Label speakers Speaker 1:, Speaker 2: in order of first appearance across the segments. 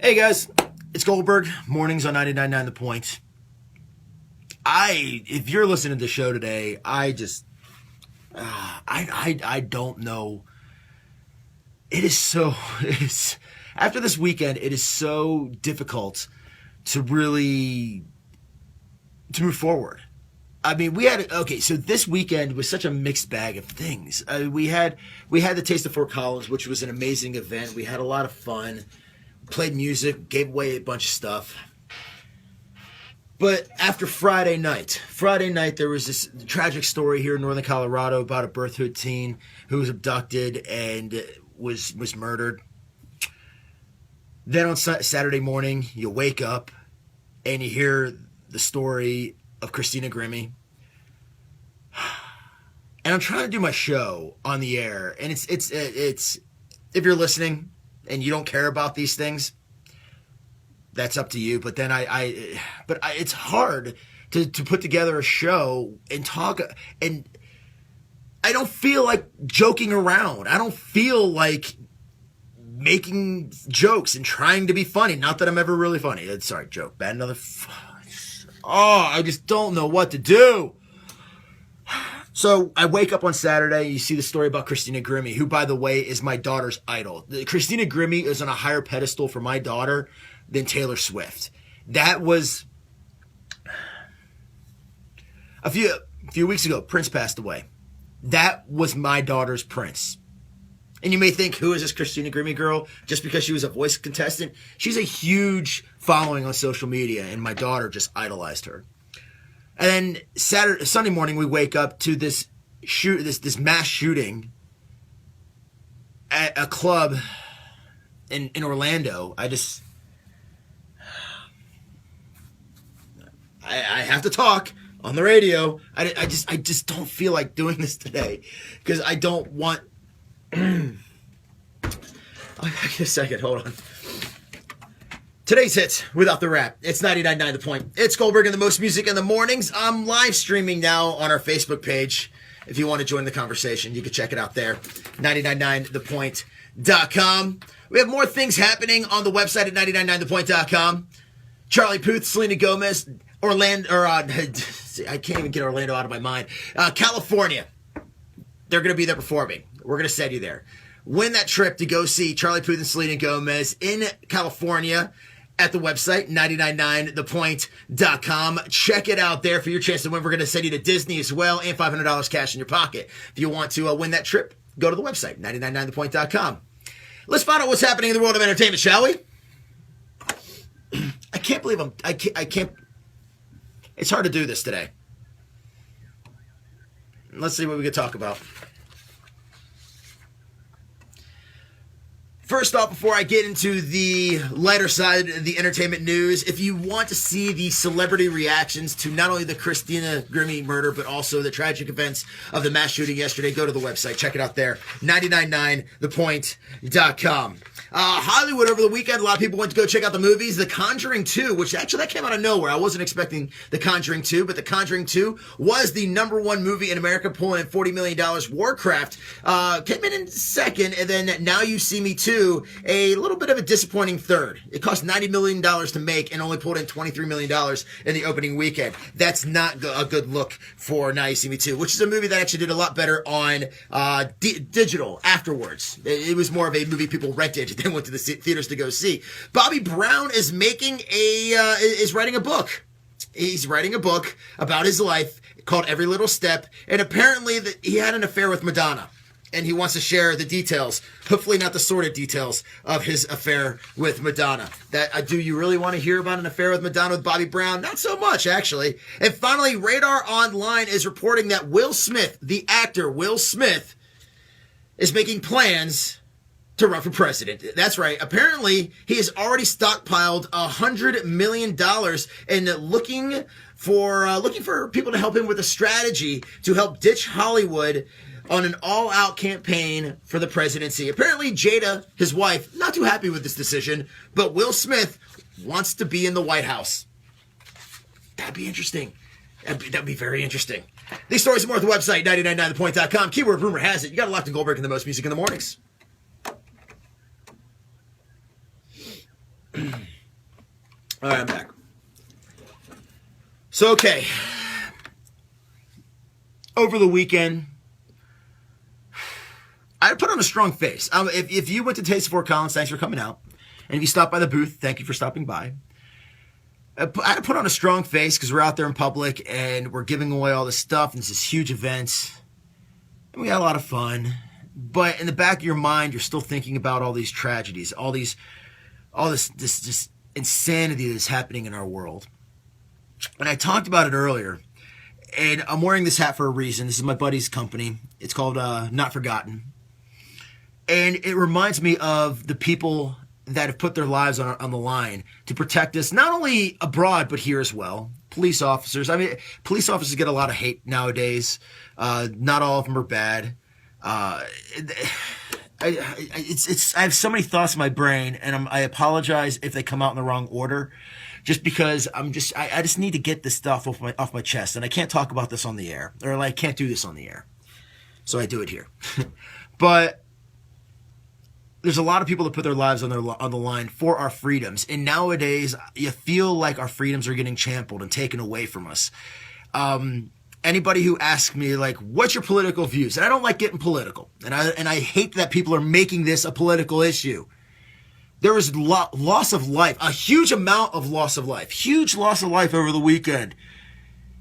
Speaker 1: Hey guys, it's Goldberg, mornings on 99.9 The Point. If you're listening to the show today, I don't know. After this weekend, it is so difficult to move forward. I mean, so this weekend was such a mixed bag of things. We had the Taste of Fort Collins, which was an amazing event. We had a lot of fun. Played music, gave away a bunch of stuff. But after Friday night, there was this tragic story here in northern Colorado about a birthhood teen who was abducted and was murdered. Then on Saturday morning, you wake up and you hear the story of Christina Grimmie. And I'm trying to do my show on the air, and it's if you're listening and you don't care about these things, that's up to you. But then it's hard to put together a show and talk, and I don't feel like joking around. I don't feel like making jokes and trying to be funny. Not that I'm ever really funny. Sorry, joke. Bad another. I just don't know what to do. So I wake up on Saturday, you see the story about Christina Grimmie, who, by the way, is my daughter's idol. Christina Grimmie is on a higher pedestal for my daughter than Taylor Swift. That was a few weeks ago. Prince passed away. That was my daughter's Prince. And you may think, who is this Christina Grimmie girl? Just because she was a voice contestant? She's a huge following on social media, and my daughter just idolized her. And then Sunday morning, we wake up to this mass shooting at a club in Orlando. I have to talk on the radio. I just don't feel like doing this today because I don't want. Give me a second. Hold on. Today's hits without the rap. It's 99.9 The Point. It's Goldberg and the most music in the mornings. I'm live streaming now on our Facebook page. If you want to join the conversation, you can check it out there. 999thepoint.com. We have more things happening on the website at 999thepoint.com. Charlie Puth, Selena Gomez, I can't even get Orlando out of my mind. California. They're going to be there performing. We're going to send you there. Win that trip to go see Charlie Puth and Selena Gomez in California at the website, 999thepoint.com. Check it out there for your chance to win. We're going to send you to Disney as well and $500 cash in your pocket. If you want to win that trip, go to the website, 999thepoint.com. Let's find out what's happening in the world of entertainment, shall we? I can't believe I can't. It's hard to do this today. Let's see what we can talk about. First off, before I get into the lighter side of the entertainment news, if you want to see the celebrity reactions to not only the Christina Grimmie murder, but also the tragic events of the mass shooting yesterday, go to the website. Check it out there, 999thepoint.com. Hollywood over the weekend, a lot of people went to go check out the movies. The Conjuring 2, which actually that came out of nowhere. I wasn't expecting The Conjuring 2, but The Conjuring 2 was the #1 movie in America, pulling in $40 million. Warcraft came in second, and then Now You See Me 2, a little bit of a disappointing third. It cost $90 million to make and only pulled in $23 million in the opening weekend. That's not a good look for Now You See Me 2, which is a movie that actually did a lot better on digital afterwards. It was more of a movie people rented than went to the theaters to go see. Bobby Brown is writing a book. He's writing a book about his life called Every Little Step, and apparently he had an affair with Madonna, and he wants to share the details, hopefully not the sordid details, of his affair with Madonna. Do you really want to hear about an affair with Madonna with Bobby Brown? Not so much, actually. And finally, Radar Online is reporting that Will Smith, the actor Will Smith, is making plans to run for president. That's right. Apparently, he has already stockpiled $100 million and looking for people to help him with a strategy to help ditch Hollywood on an all-out campaign for the presidency. Apparently, Jada, his wife, not too happy with this decision, but Will Smith wants to be in the White House. That'd be interesting. That'd be very interesting. These stories are more at the website, 999thepoint.com. Keyword rumor has it. You got a lot to Goldberg and the most music in the mornings. All right, I'm back. So, okay. Over the weekend, I put on a strong face. If you went to Taste of Fort Collins, thanks for coming out. And if you stopped by the booth, thank you for stopping by. I put on a strong face because we're out there in public and we're giving away all this stuff. And it's this huge event. And we had a lot of fun. But in the back of your mind, you're still thinking about all these tragedies, all this insanity that's happening in our world. And I talked about it earlier. And I'm wearing this hat for a reason. This is my buddy's company. It's called Not Forgotten. And it reminds me of the people that have put their lives on the line to protect us, not only abroad, but here as well. Police officers. I mean, police officers get a lot of hate nowadays. Not all of them are bad. I have so many thoughts in my brain, and I apologize if they come out in the wrong order, just because I just need to get this stuff off my chest, and I can't talk about this on the air, or I can't do this on the air, so I do it here. But there's a lot of people that put their lives on the line for our freedoms, and nowadays you feel like our freedoms are getting trampled and taken away from us. Anybody who asks me, like, what's your political views? And I don't like getting political, and I hate that people are making this a political issue. There was loss of life, a huge amount of loss of life, huge loss of life over the weekend.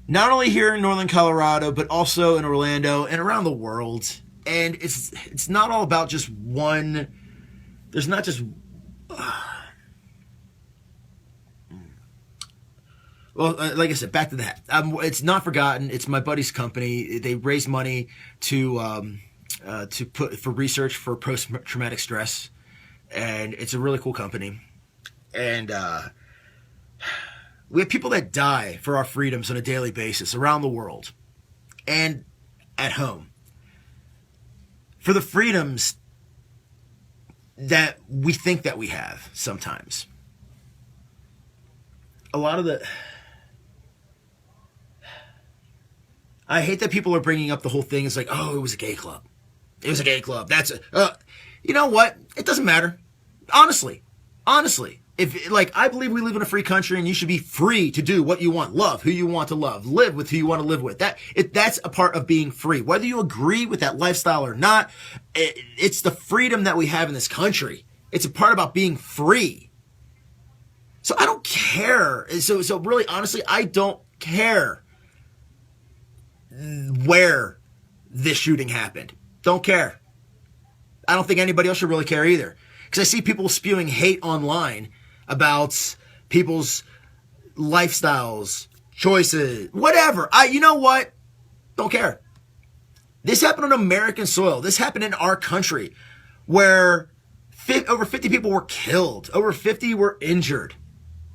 Speaker 1: Not only here in northern Colorado, but also in Orlando and around the world. And it's not all about just one. There's not just. Well, like I said, back to that. It's Not Forgotten. It's my buddy's company. They raise money to put for research for post-traumatic stress, and it's a really cool company. And we have people that die for our freedoms on a daily basis around the world and at home for the freedoms that we think that we have sometimes. A lot of the. I hate that people are bringing up the whole thing. It's like, oh, it was a gay club. It was a gay club. That's you know what? It doesn't matter. Honestly. If, like, I believe we live in a free country and you should be free to do what you want. Love who you want to love. Live with who you want to live with. That's a part of being free. Whether you agree with that lifestyle or not, it's the freedom that we have in this country. It's a part about being free. So I don't care. So really, honestly, I don't care where this shooting happened. Don't care. I don't think anybody else should really care either. Because I see people spewing hate online about people's lifestyles, choices, whatever. You know what? Don't care. This happened on American soil. This happened in our country where over 50 people were killed. Over 50 were injured.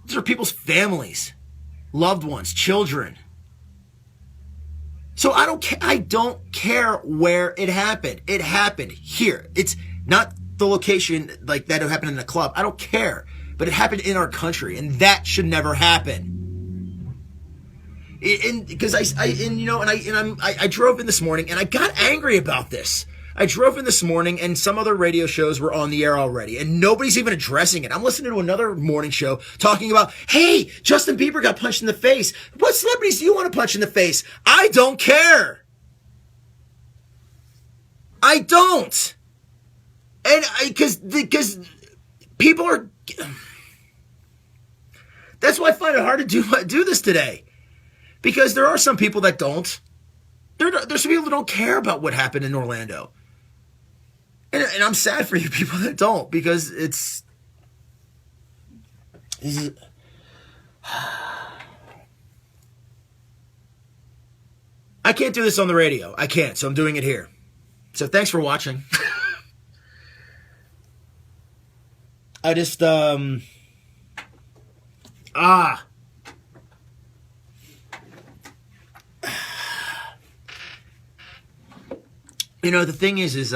Speaker 1: These are people's families, loved ones, children. So I don't care where it happened. It happened here. It's not the location like that happened in a club. I don't care. But it happened in our country, and that should never happen. Because I drove in this morning and I got angry about this. I drove in this morning and some other radio shows were on the air already and nobody's even addressing it. I'm listening to another morning show talking about, hey, Justin Bieber got punched in the face. What celebrities do you want to punch in the face? I don't care. I don't. And because people are, that's why I find it hard to do this today. Because there are some people that don't. There's some people that don't care about what happened in Orlando. And I'm sad for you people that don't, because it's I can't do this on the radio. I can't, so I'm doing it here. So thanks for watching. I just you know, the thing is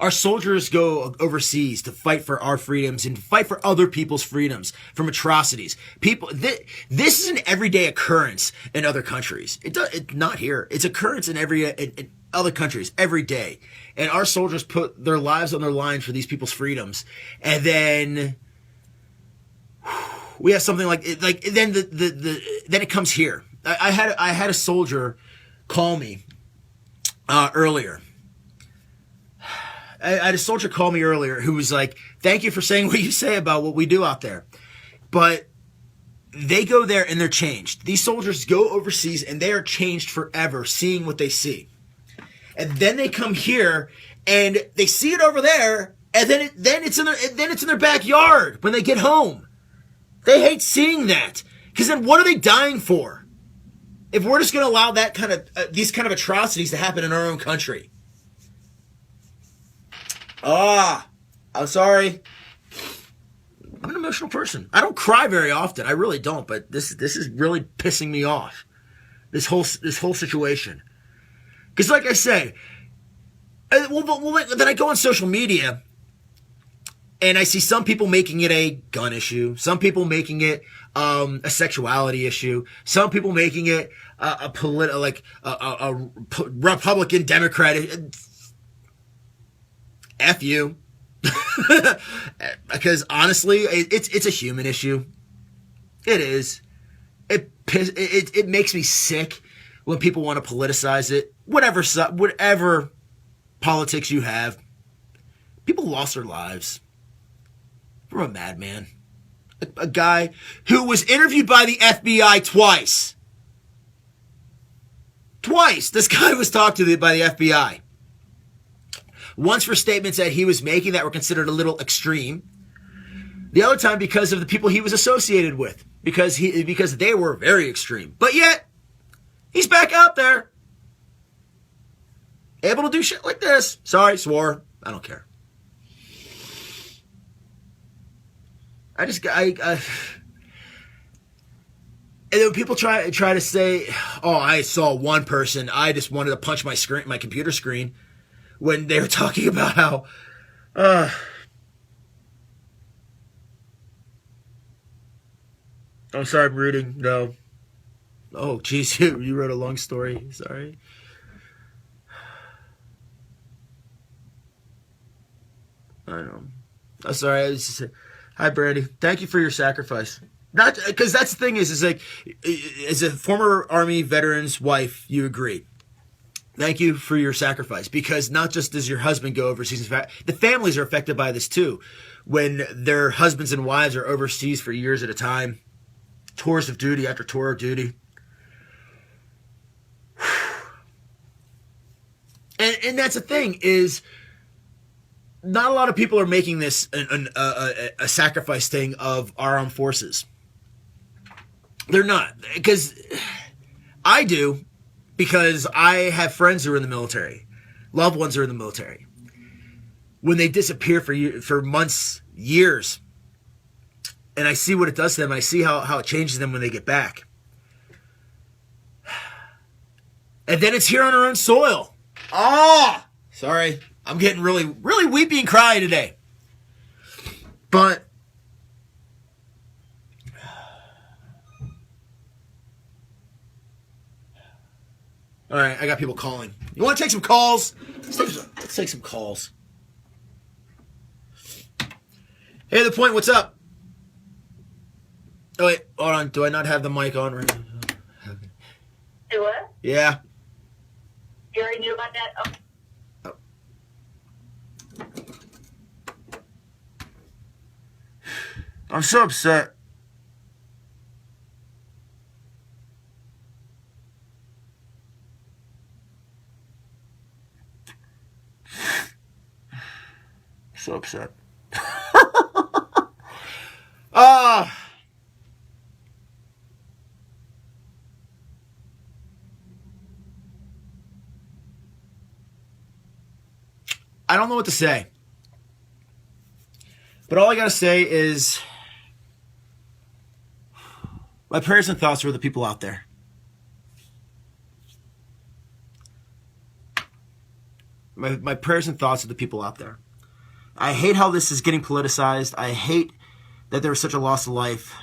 Speaker 1: our soldiers go overseas to fight for our freedoms and to fight for other people's freedoms from atrocities. This is an everyday occurrence in other countries. It's not here. It's occurrence in other countries every day. And our soldiers put their lives on their line for these people's freedoms. And then we have something like then then it comes here. I had a soldier call me earlier. I had a soldier call me earlier who was like, "Thank you for saying what you say about what we do out there," but they go there and they're changed. These soldiers go overseas and they are changed forever, seeing what they see, and then they come here and they see it over there, and then it's in their backyard when they get home. They hate seeing that, because then what are they dying for? If we're just going to allow that kind of these kind of atrocities to happen in our own country. I'm sorry. I'm an emotional person. I don't cry very often. I really don't. But this is really pissing me off. This whole situation. Because, like I said, then I go on social media and I see some people making it a gun issue. Some people making it a sexuality issue. Some people making it a Republican Democrat. F you. Because honestly, it's a human issue. It is. It makes me sick when people want to politicize it. Whatever politics you have, people lost their lives from a madman. A guy who was interviewed by the FBI twice. Twice, this guy was talked to by the FBI. Once for statements that he was making that were considered a little extreme. The other time because of the people he was associated with. Because they were very extreme. But yet, he's back out there. Able to do shit like this. Sorry, swore. I don't care. And then people try to say, "Oh, I saw one person. I just wanted to punch my computer screen," when they were talking about how, I'm sorry, I'm reading. No. Oh, geez, you wrote a long story. Sorry. I know. I'm sorry. I was just saying, hi, Brandy. Thank you for your sacrifice. Not because that's the thing is like, as a former Army veteran's wife, you agree. Thank you for your sacrifice, because not just does your husband go overseas, the families are affected by this too. When their husbands and wives are overseas for years at a time, tours of duty after tour of duty. And that's the thing is, not a lot of people are making this a sacrifice thing of our armed forces. They're not, because I do. Because I have friends who are in the military, loved ones who are in the military. When they disappear for months, years, and I see what it does to them, I see how it changes them when they get back. And then it's here on our own soil. Sorry, I'm getting really, really weepy and crying today. But all right, I got people calling. You want to take some calls? Let's take some calls. Hey, The Point, what's up? Oh, wait, hold on. Do I not have the mic on right now?
Speaker 2: Do what?
Speaker 1: Yeah.
Speaker 2: You already knew about that? Oh.
Speaker 1: I'm so upset. So upset. I don't know what to say. But all I gotta say is my prayers and thoughts are with the people out there. My prayers and thoughts are the people out there. I hate how this is getting politicized. I hate that there was such a loss of life.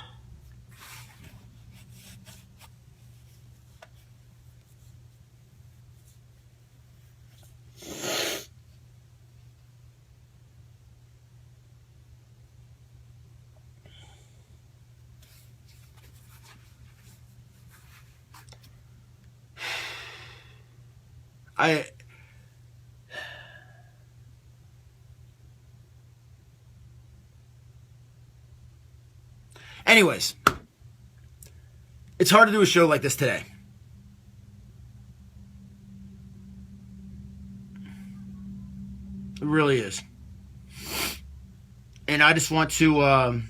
Speaker 1: Anyways, it's hard to do a show like this today. It really is. And I just want to I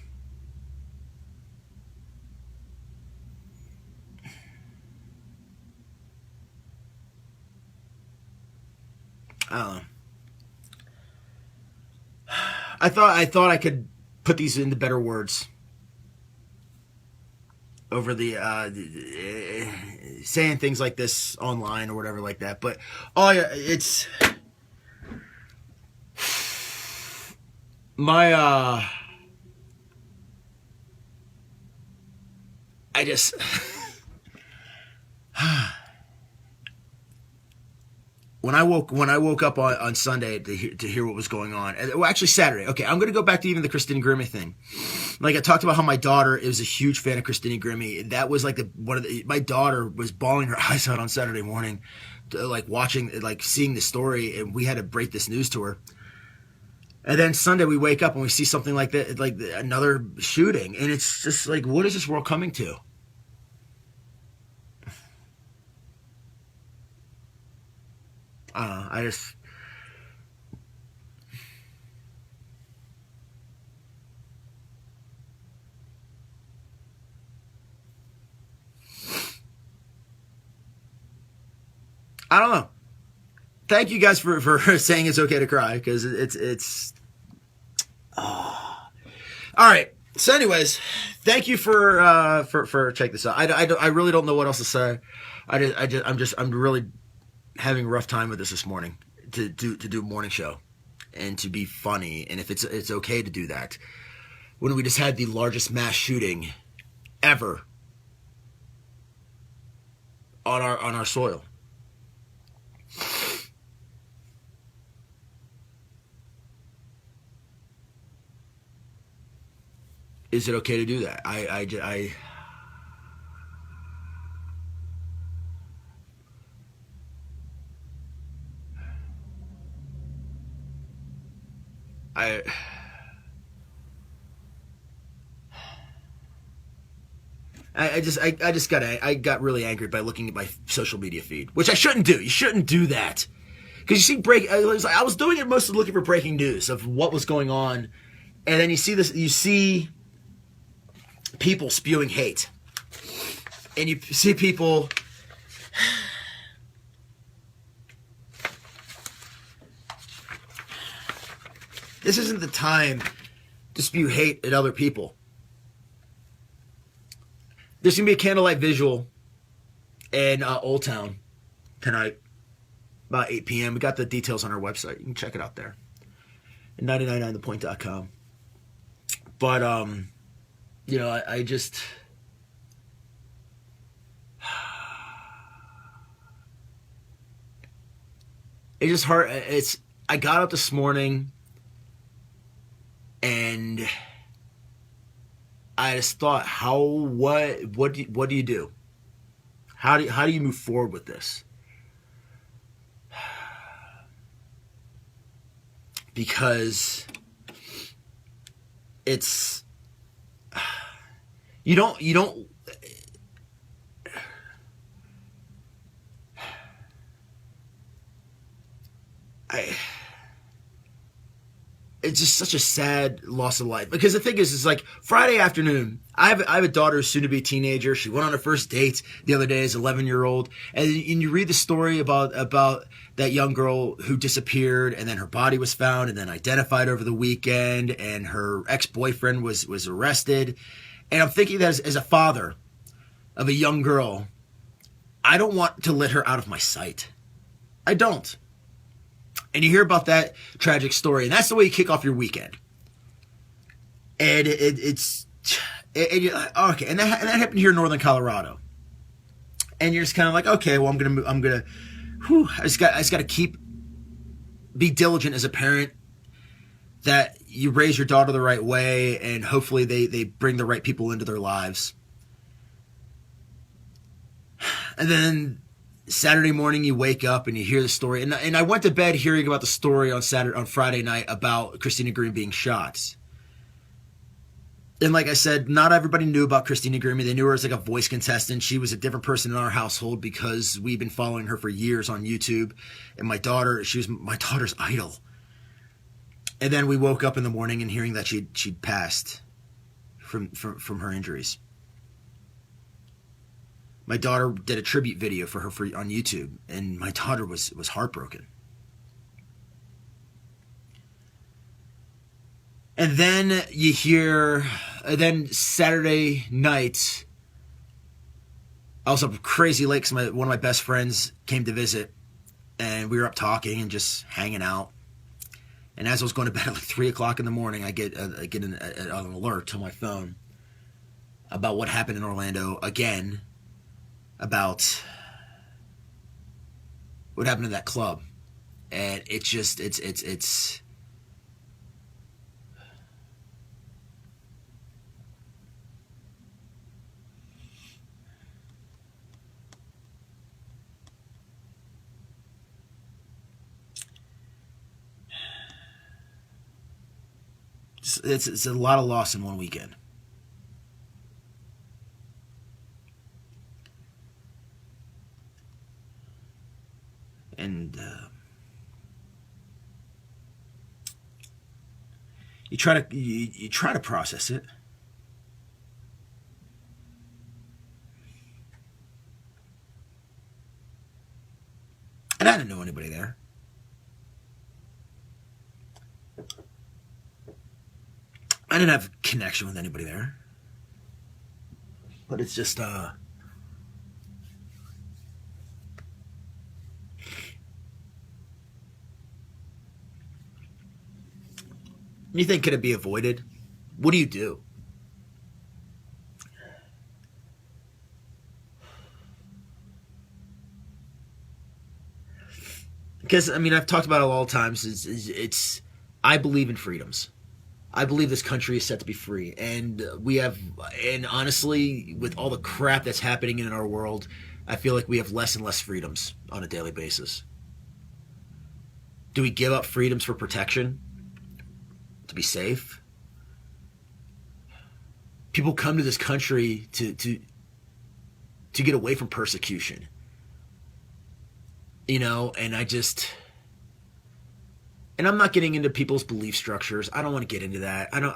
Speaker 1: don't know. I thought I could put these into better words over the saying things like this online or whatever like that. But it's my I just when I woke up on Sunday to hear what was going on, well, actually Saturday. Okay, I'm going to go back to even the Christina Grimmie thing. Like I talked about how my daughter is a huge fan of Christina Grimmie. That was like my daughter was bawling her eyes out on Saturday morning, seeing the story, and we had to break this news to her. And then Sunday we wake up and we see something like that, like another shooting, and it's just like, what is this world coming to? I don't know. Thank you guys for saying it's okay to cry, because it's all right. So anyways, thank you for check this out. I really don't know what else to say. I'm really having a rough time with this morning to do a morning show and to be funny, and if it's okay to do that when we just had the largest mass shooting ever on our soil. Is it okay to do that? I got really angry by looking at my social media feed, which I shouldn't do. You shouldn't do that, because you see I was doing it mostly looking for breaking news of what was going on, and then you see this. You see people spewing hate, and you see people. This isn't the time to spew hate at other people. There's going to be a candlelight visual in Old Town tonight, about 8 p.m. We got the details on our website. You can check it out there at 999thepoint.com. But, I just... It's just hard. I got up this morning and I just thought, what do you do? How do you move forward with this? Because it's you don't it's just such a sad loss of life. Because the thing is like Friday afternoon, I have a daughter who's soon to be a teenager. She went on her first date the other day as an 11-year-old. And you read the story about that young girl who disappeared, and then her body was found and then identified over the weekend, and her ex-boyfriend was arrested. And I'm thinking that as a father of a young girl, I don't want to let her out of my sight. I don't. And you hear about that tragic story, and that's the way you kick off your weekend. And okay, and that happened here in Northern Colorado. And you're just kind of like, okay, well, I just got to be diligent as a parent, that you raise your daughter the right way, and hopefully they bring the right people into their lives. And then Saturday morning, you wake up and you hear the story. And I went to bed hearing about the story on Friday night about Christina Grimmie being shot. And like I said, not everybody knew about Christina Grimmie. They knew her as like a voice contestant. She was a different person in our household because we've been following her for years on YouTube. And she was my daughter's idol. And then we woke up in the morning and hearing that she'd passed from her injuries. My daughter did a tribute video for her on YouTube, and my daughter was heartbroken. And then you hear, then Saturday night, I was up crazy late because one of my best friends came to visit, and we were up talking and just hanging out. And as I was going to bed at like 3 o'clock in the morning, I get an alert on my phone about what happened in Orlando again, about what happened in that club. And it's a lot of loss in one weekend. And you try to process it. And I didn't know anybody there. I didn't have a connection with anybody there. But it's just you think, could it be avoided? What do you do? Because, I mean, I've talked about it all the times. It's I believe in freedoms. I believe this country is set to be free. And honestly, with all the crap that's happening in our world, I feel like we have less and less freedoms on a daily basis. Do we give up freedoms for protection? To be safe? People come to this country to get away from persecution. You know, and I'm not getting into people's belief structures. I don't want to get into that. One of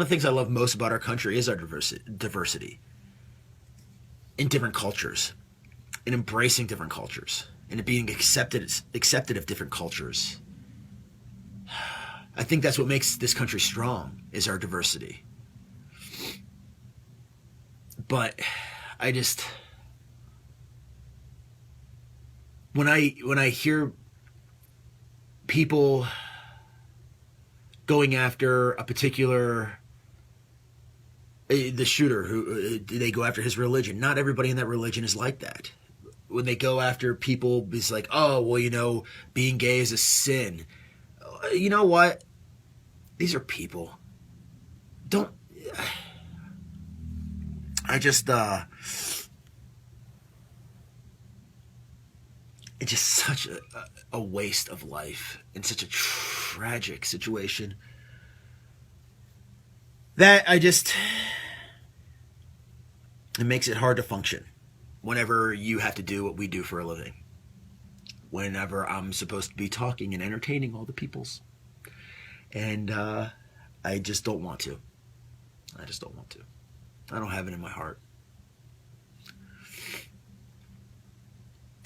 Speaker 1: the things I love most about our country is our diversity in different cultures, in embracing different cultures, and being accepted of different cultures. I think that's what makes this country strong, is our diversity. But when I hear people going after a particular, the shooter, who they go after his religion. Not everybody in that religion is like that. When they go after people, it's like, oh, well, you know, being gay is a sin. You know what? These are people. It's just such a waste of life in such a tragic situation that it makes it hard to function whenever you have to do what we do for a living. Whenever I'm supposed to be talking and entertaining all the peoples. And I just don't want to. I don't have it in my heart.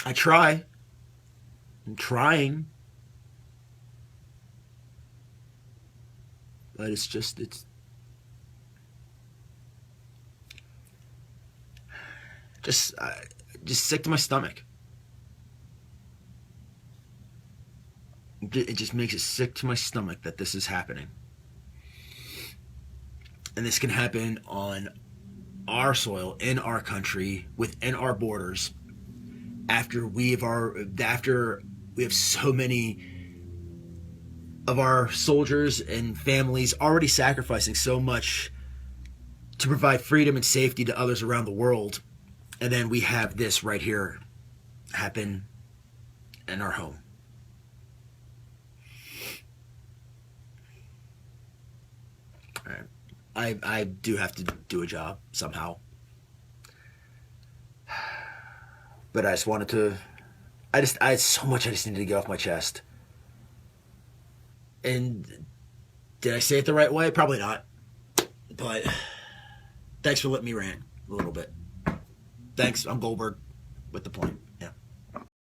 Speaker 1: I try. I'm trying. But it's just sick to my stomach. It just makes it sick to my stomach that this is happening. And this can happen on our soil, in our country, within our borders, after we have so many of our soldiers and families already sacrificing so much to provide freedom and safety to others around the world. And then we have this right here happen in our home. All right. I do have to do a job somehow. But I just wanted to, I had so much I just needed to get off my chest. And did I say it the right way? Probably not. But thanks for letting me rant a little bit. Thanks. I'm Goldberg with The Point.